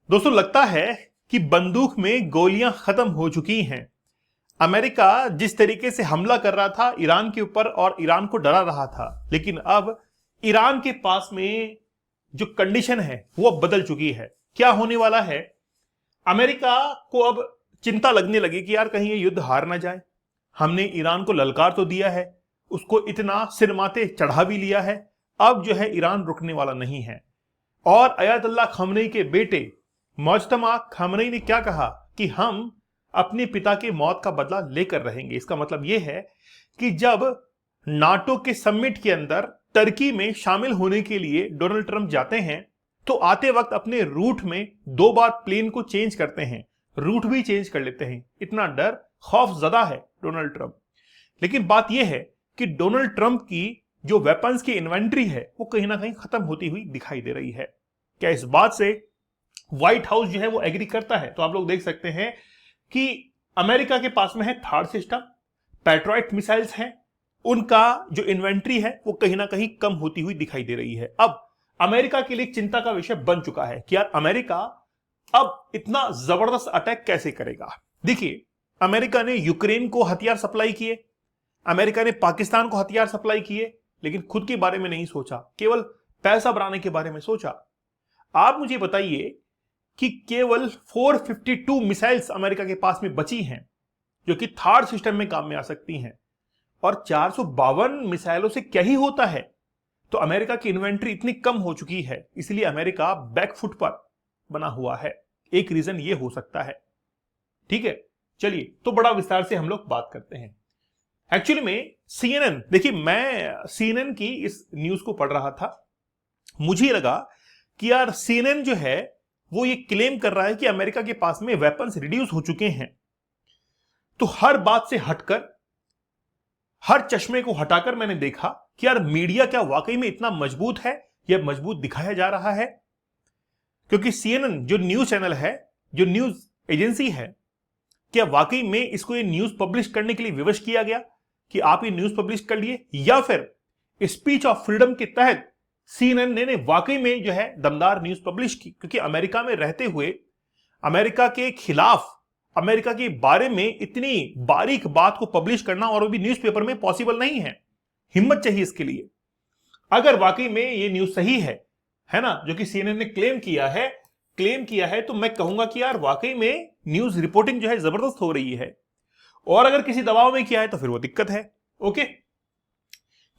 दोस्तों, लगता है कि बंदूक में गोलियां खत्म हो चुकी हैं। अमेरिका जिस तरीके से हमला कर रहा था ईरान के ऊपर और ईरान को डरा रहा था, लेकिन अब ईरान के पास में जो कंडीशन है वो अब बदल चुकी है। क्या होने वाला है? अमेरिका को अब चिंता लगने लगी कि यार कहीं ये युद्ध हार ना जाए। हमने ईरान को ललकार तो दिया है, उसको इतना सिर माथे चढ़ा भी लिया है, अब जो है ईरान रुकने वाला नहीं है। और अयातुल्लाह खamenei के बेटे मुज्तमा खamenei ने क्या कहा कि हम अपने पिता के मौत का बदला लेकर रहेंगे। इसका मतलब यह है कि जब नाटो के समिट के अंदर टर्की में शामिल होने के लिए डोनाल्ड ट्रंप जाते हैं तो आते वक्त अपने रूट में 2 बार प्लेन को चेंज करते हैं, रूट भी चेंज कर लेते हैं। इतना डर खौफ ज़दा है डोनाल्ड ट्रंप। लेकिन बात यह है कि डोनाल्ड ट्रंप की जो वेपन्स की इन्वेंट्री है वो कहीं ना कहीं खत्म होती हुई दिखाई दे रही है। क्या इस बात से व्हाइट हाउस जो है वो एग्री करता है? तो आप लोग देख सकते हैं कि अमेरिका के पास में है थार्ड सिस्टम, पैट्रियट मिसाइल्स हैं, उनका जो इन्वेंट्री है वो कहीं ना कहीं कम होती हुई दिखाई दे रही है। अब अमेरिका के लिए चिंता का विषय बन चुका है कि यार अमेरिका अब इतना जबरदस्त अटैक कैसे करेगा। देखिए, अमेरिका ने यूक्रेन को हथियार सप्लाई किए, अमेरिका ने पाकिस्तान को हथियार सप्लाई किए, लेकिन खुद के बारे में नहीं सोचा, केवल पैसा बनाने के बारे में सोचा। आप मुझे बताइए कि केवल 452 मिसाइल्स अमेरिका के पास में बची हैं जो कि थर्ड सिस्टम में काम में आ सकती हैं, और 452 मिसाइलों से क्या ही होता है। तो अमेरिका की इन्वेंट्री इतनी कम हो चुकी है, इसलिए अमेरिका बैकफुट पर बना हुआ है। एक रीजन ये हो सकता है। ठीक है, चलिए तो बड़ा विस्तार से हम लोग बात करते हैं। एक्चुअली में CNN, देखिए मैं CNN की इस न्यूज को पढ़ रहा था, मुझे लगा कि यार CNN जो है वो ये क्लेम कर रहा है कि अमेरिका के पास में वेपन्स रिड्यूस हो चुके हैं। तो हर बात से हटकर, हर चश्मे को हटाकर मैंने देखा कि यार मीडिया क्या वाकई में इतना मजबूत है या मजबूत दिखाया जा रहा है। क्योंकि CNN जो न्यूज चैनल है, जो न्यूज एजेंसी है, क्या वाकई में इसको ये न्यूज पब्लिश करने के लिए विवश किया गया कि आप ये न्यूज पब्लिश कर लिए, या फिर स्पीच ऑफ फ्रीडम के तहत CNN ने वाकई में जो है दमदार न्यूज पब्लिश की? क्योंकि अमेरिका में रहते हुए अमेरिका के खिलाफ, अमेरिका के बारे में इतनी बारीक बात को पब्लिश करना और वो भी न्यूज़पेपर में पॉसिबल नहीं है। हिम्मत चाहिए इसके लिए। अगर वाकई में ये न्यूज सही है ना, जो कि CNN ने क्लेम किया है, तो मैं कहूंगा कि यार वाकई में न्यूज रिपोर्टिंग जो है जबरदस्त हो रही है। और अगर किसी दबाव में किया है तो फिर वो दिक्कत है। ओके,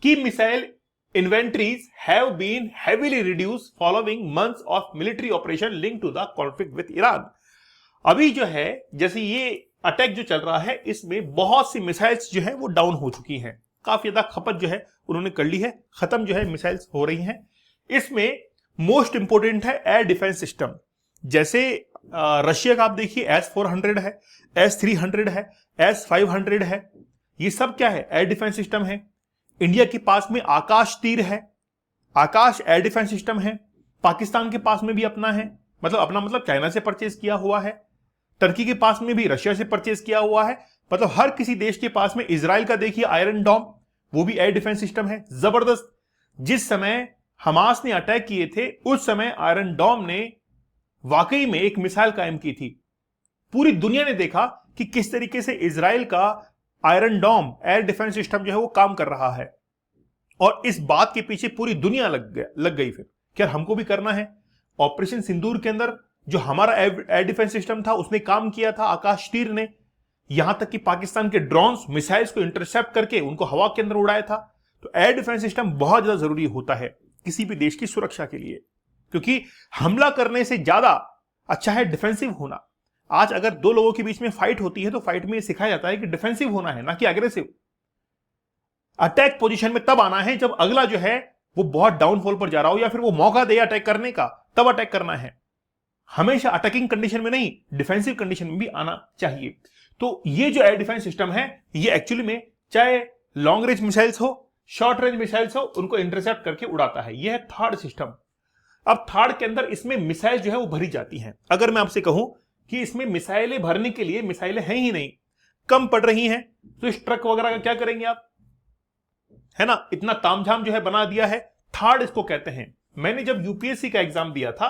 की missile inventories have been heavily reduced following months of military operation linked to the conflict with Iran। अभी जो है जैसे ये अटैक जो चल रहा है, इसमें बहुत सी मिसाइल्स जो है वो डाउन हो चुकी हैं, काफी ज्यादा खपत जो है उन्होंने कर ली है, खत्म जो है मिसाइल्स हो रही हैं। इसमें मोस्ट इंपोर्टेंट है एयर डिफेंस सिस्टम। जैसे रशिया का आप देखिए S-400 है, S-300 है, S-500 है, ये सब क्या है? एयर डिफेंस सिस्टम है। इंडिया के पास में आकाश तीर है, आकाश एयर डिफेंस सिस्टम है। पाकिस्तान के पास में भी अपना है, मतलब चाइना से परचेज किया हुआ है। टर्की के पास में भी रशिया से परचेज किया हुआ है। मतलब हर किसी देश के पास में, इजराइल का देखिए आयरन डॉम, वो भी एयर डिफेंस सिस्टम है, जबरदस्त। जिस समय हमास ने अटैक किए थे उस समय आयरन डॉम ने वाकई में एक मिसाइल कायम की थी। पूरी दुनिया ने देखा कि किस तरीके से इजराइल का Iron Dome air defence system जो है वो काम कर रहा है। और इस बात के पीछे पूरी दुनिया लग गई फिर क्या हमको भी करना है। ऑपरेशन सिंदूर के अंदर जो हमारा एयर डिफेंस सिस्टम था उसने काम किया था, आकाश तीर ने, यहां तक कि पाकिस्तान के ड्रोन्स मिसाइल्स को इंटरसेप्ट करके उनको हवा के अंदर उड़ाया था। तो एयर डिफेंस सिस्टम बहुत ज्यादा जरूरी होता है किसी भी देश की सुरक्षा के लिए, क्योंकि हमला करने से ज्यादा अच्छा है डिफेंसिव होना। आज अगर 2 लोगों के बीच में फाइट होती है तो फाइट में सिखाया जाता है कि डिफेंसिव होना है, ना कि अग्रेसिव। अटैक पोजीशन में तब आना है जब अगला जो है वो बहुत डाउनफॉल पर जा रहा हो, या फिर वो मौका दे अटैक करने का, तब अटैक करना है। हमेशा अटैकिंग कंडीशन में नहीं, डिफेंसिव कंडीशन में भी आना चाहिए। तो ये जो एयर डिफेंस सिस्टम है, ये एक्चुअली में चाहे लॉन्ग रेंज मिसाइल्स हो, शॉर्ट रेंज मिसाइल्स हो, उनको इंटरसेप्ट करके उड़ाता है। यह है थर्ड सिस्टम। अब थर्ड के अंदर इसमें मिसाइल जो है वो भरी जाती हैं। अगर मैं आपसे कहूं कि इसमें मिसाइलें भरने के लिए मिसाइलें हैं ही नहीं, कम पड़ रही हैं, तो इस ट्रक वगैरह का क्या करेंगे आप? है ना, इतना तामझाम जो है बना दिया है। थर्ड इसको कहते हैं। मैंने जब यूपीएससी का एग्जाम दिया था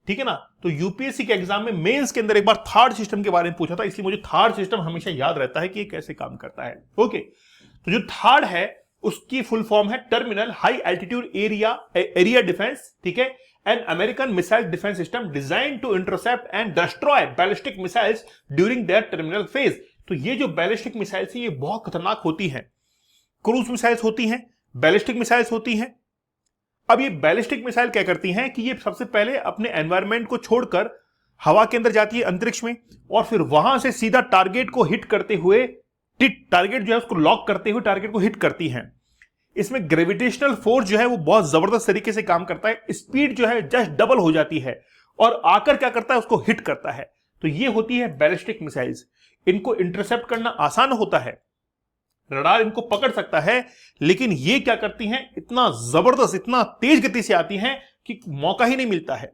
ठीक है ना। तो यूपीएससी के एग्जाम में मेंस के अंदर एक बार थार्ड सिस्टम के बारे में पूछा था, इसलिए मुझे थार्ड सिस्टम हमेशा याद रहता है कि ये कैसे काम करता है। ओके, तो जो थार्ड है उसकी फुल फॉर्म है terminal high altitude area defence, ठीक है, an American missile defence system design to intercept and destroy ballistic missiles during their terminal phase. तो ये जो बैलिस्टिक मिसाइल्स है ये बहुत खतरनाक होती हैं। क्रूज मिसाइल्स होती हैं, बैलिस्टिक मिसाइल्स होती हैं। अब ये बैलिस्टिक मिसाइल क्या करती हैं कि ये सबसे पहले अपने एनवायरनमेंट को छोड़कर हवा के अंदर जाती है, अंतरिक्ष में, और फिर वहां से सीधा टारगेट को हिट करते हुए, टारगेट जो है उसको लॉक करते हुए टारगेट को हिट करती हैं। इसमें ग्रेविटेशनल फोर्स जो है वो बहुत जबरदस्त तरीके से काम करता है, स्पीड जो है जस्ट डबल हो जाती है और आकर क्या करता है उसको हिट करता है। तो ये होती है बैलिस्टिक मिसाइल्स। इनको इंटरसेप्ट करना आसान होता है, रडार इनको पकड़ सकता है, लेकिन ये क्या करती हैं, इतना जबरदस्त, इतना तेज गति से आती हैं कि मौका ही नहीं मिलता है।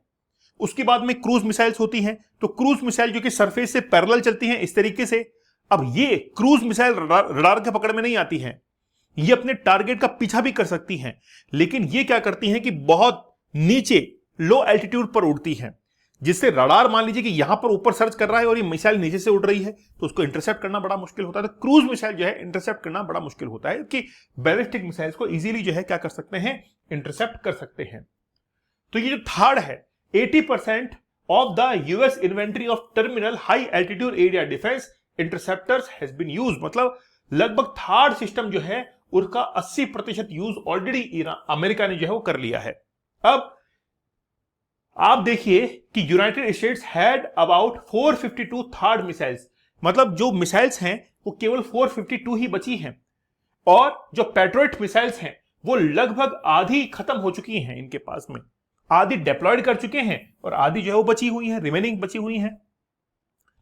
उसके बाद में क्रूज मिसाइल्स होती हैं। तो क्रूज मिसाइल जो कि सरफेस से पैरेलल चलती हैं इस तरीके से। अब ये क्रूज मिसाइल रडार के पकड़ में नहीं आती हैं, ये अपने टारगेट का पीछा भी कर सकती हैं, लेकिन ये क्या करती हैं कि बहुत नीचे लो एल्टीट्यूड पर उड़ती हैं, जिससे रडार मान लीजिए कि यहां पर ऊपर सर्च कर रहा है और ये मिसाइल नीचे से उड़ रही है, तो उसको इंटरसेप्ट करना बड़ा मुश्किल होता है। तो क्रूज मिसाइल जो है इंटरसेप्ट करना बड़ा मुश्किल होता है कि बैलिस्टिक मिसाइल्स को इजीली जो है क्या कर सकते हैं, इंटरसेप्ट कर सकते हैं। तो ये जो थर्ड है, 80% of the US inventory of terminal high altitude area defence interceptors has been used. मतलब लगभग थर्ड सिस्टम जो है उसका 80% यूज ऑलरेडी अमेरिका ने जो है वो कर लिया है। अब आप देखिए कि United states had about 452 third missiles, मतलब जो मिसाइल्स हैं वो केवल 452 ही बची हैं, और जो पैट्रियट मिसाइल्स हैं वो लगभग आधी खत्म हो चुकी हैं इनके पास में, आधी डिप्लॉयड कर चुके हैं और आधी जो है वो बची हुई है, रिमेनिंग बची हुई हैं।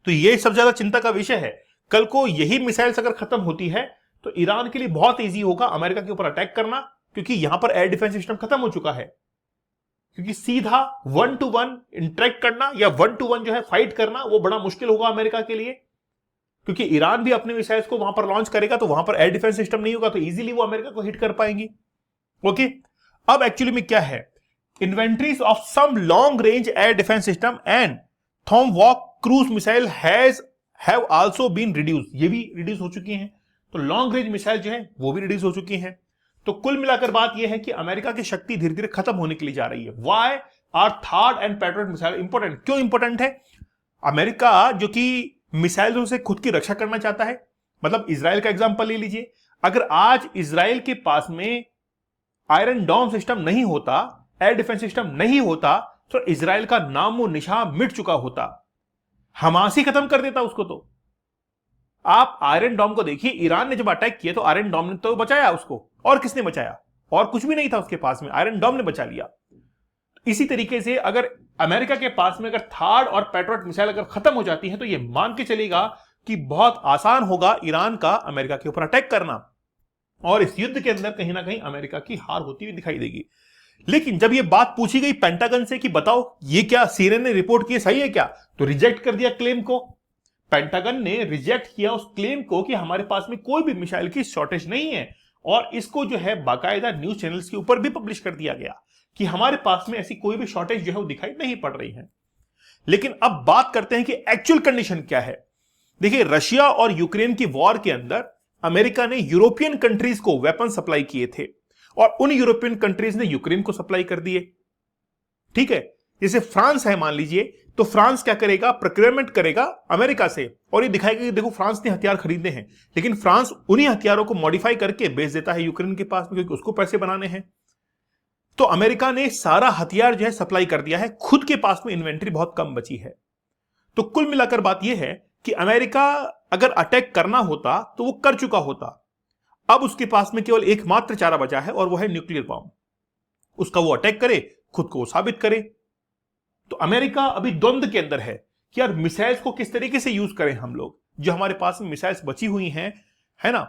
तो ये सब ज्यादा चिंता का विषय है। कल को यही मिसाइल्स अगर खत्म होती है तो ईरान के लिए बहुत इजी होगा अमेरिका के ऊपर अटैक करना, क्योंकि यहां पर एयर डिफेंस सिस्टम खत्म हो चुका है। क्योंकि सीधा 1-to-1 इंटरेक्ट करना या 1-to-1 जो है फाइट करना वो बड़ा मुश्किल होगा अमेरिका के लिए, क्योंकि ईरान भी अपने मिसाइल्स को वहां पर लॉन्च करेगा तो वहां पर एयर डिफेंस सिस्टम नहीं होगा, तो इजीली वो अमेरिका को हिट कर पाएंगी। ओके, अब एक्चुअली में क्या है, inventories of some long range air defence system and Tomahawk cruise missile have also been reduce, ये भी रिड्यूस हो चुकी हैं। तो लॉन्ग रेंज मिसाइल जो है वो भी रिड्यूस हो चुकी हैं। तो कुल मिलाकर बात यह है कि अमेरिका की शक्ति धीरे धीरे खत्म होने के लिए जा रही है। Why are THAAD and Patriot missile important? क्यों इंपॉर्टेंट है? अमेरिका जो कि मिसाइलों से खुद की रक्षा करना चाहता है, मतलब इजराइल का एग्जांपल ले लीजिए। अगर आज इजराइल के पास में आयरन डोम सिस्टम नहीं होता, एयर डिफेंस सिस्टम नहीं होता, तो इजराइल का नामो निशान मिट चुका होता, हमास ही खत्म कर देता उसको। तो आप आयरन डोम को देखिए, ईरान ने जब अटैक किया तो आयरन डोम ने तो बचाया उसको, और किसने बचाया? और कुछ भी नहीं था उसके पास में, आयरन डोम ने बचा लिया। इसी तरीके से अगर अमेरिका के पास में अगर थर्ड और पैट्रियट मिसाइल अगर खत्म हो जाती है तो यह मान के चलेगा कि बहुत आसान होगा ईरान का अमेरिका के ऊपर अटैक करना, और इस युद्ध के अंदर कहीं ना कहीं अमेरिका की हार होती हुई दिखाई देगी। लेकिन जब यह बात पूछी गई पेंटागन से कि बताओ ये क्या सीएनएन ने रिपोर्ट की सही है क्या, तो रिजेक्ट कर दिया क्लेम को। पेंटागन ने रिजेक्ट किया उस क्लेम को कि हमारे पास में कोई भी मिसाइल की शॉर्टेज नहीं है, और इसको जो है बाकायदा न्यूज चैनल्स के ऊपर भी पब्लिश कर दिया गया कि हमारे पास में ऐसी कोई भी शॉर्टेज जो है वो दिखाई नहीं पड़ रही है। लेकिन अब बात करते हैं कि एक्चुअल कंडीशन क्या है। देखिए, रशिया और यूक्रेन की वॉर के अंदर अमेरिका ने यूरोपियन कंट्रीज को वेपन सप्लाई किए थे, और उन यूरोपियन कंट्रीज ने यूक्रेन को सप्लाई कर दिए। ठीक है, जैसे फ्रांस है मान लीजिए, तो फ्रांस क्या करेगा, प्रोक्योरमेंट करेगा अमेरिका से, और ये दिखाएगा कि देखो फ्रांस ने हथियार खरीदे हैं, लेकिन फ्रांस उन्हीं हथियारों को मॉडिफाई करके बेच देता है यूक्रेन के पास में, क्योंकि उसको पैसे बनाने हैं। तो अमेरिका ने सारा हथियार जो है सप्लाई कर दिया है, खुद के पास में इन्वेंट्री बहुत कम बची है। तो कुल मिलाकर बात यह है कि अमेरिका अगर अटैक करना होता तो वो कर चुका होता। अब उसके पास में केवल एकमात्र चारा बचा है, और वो है न्यूक्लियर बॉम्ब। उसका वो अटैक करे, खुद को साबित करे। तो अमेरिका अभी द्वंद्व के अंदर है कि यार मिसाइल्स को किस तरीके से यूज करें हम लोग, जो हमारे पास में मिसाइल्स बची हुई हैं, है ना।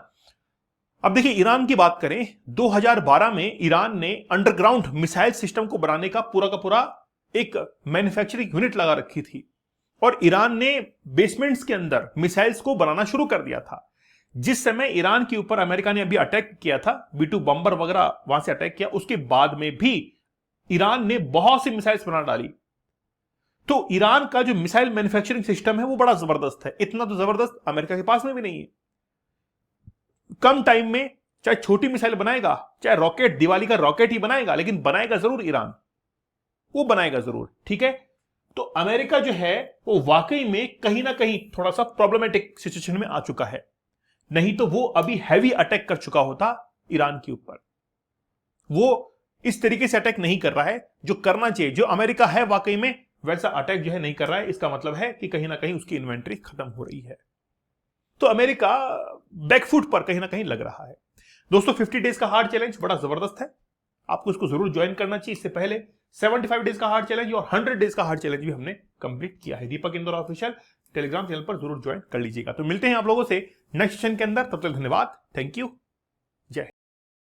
अब देखिए, ईरान की बात करें, 2012 में ईरान ने अंडरग्राउंड मिसाइल सिस्टम को बनाने का पूरा एक मैन्युफैक्चरिंग यूनिट लगा रखी थी, और ईरान ने बेसमेंट्स के अंदर मिसाइल्स को बनाना शुरू कर दिया था। जिस समय ईरान के ऊपर अमेरिका ने अभी अटैक किया था, B-2 बम्बर वगैरह वहां से अटैक किया, उसके बाद में भी ईरान ने बहुत सी मिसाइल्स बना डाली। तो ईरान का जो मिसाइल मैन्युफैक्चरिंग सिस्टम है वो बड़ा जबरदस्त है, इतना तो जबरदस्त अमेरिका के पास में भी नहीं है। कम टाइम में चाहे छोटी मिसाइल बनाएगा, चाहे रॉकेट, दिवाली का रॉकेट ही बनाएगा, लेकिन बनाएगा जरूर ईरान, वो बनाएगा जरूर। ठीक है, तो अमेरिका जो है वो वाकई में कहीं ना कहीं थोड़ा सा प्रॉब्लमेटिक सिचुएशन में आ चुका है, नहीं तो वो अभी हैवी अटैक कर चुका होता ईरान के ऊपर। वो इस तरीके से अटैक नहीं कर रहा है जो करना चाहिए, जो अमेरिका है वाकई में वैसा अटैक जो है नहीं कर रहा है। इसका मतलब है कि कहीं ना कहीं उसकी इन्वेंट्री खत्म हो रही है, तो अमेरिका बैकफुट पर कहीं ना कहीं लग रहा है। दोस्तों 50 डेज का हार्ड चैलेंज बड़ा जबरदस्त है, आपको इसको जरूर ज्वाइन करना चाहिए। इससे पहले 75 डेज का हार्ड चैलेंज और 100 डेज का हार्ड चैलेंज भी हमने कंप्लीट किया है। दीपक इंदौर ऑफिशियल टेलीग्राम चैनल पर जरूर ज्वाइन कर लीजिएगा। तो मिलते हैं आप लोगों से नेक्स्ट सेशन के अंदर, तब तक धन्यवाद, थैंक यू।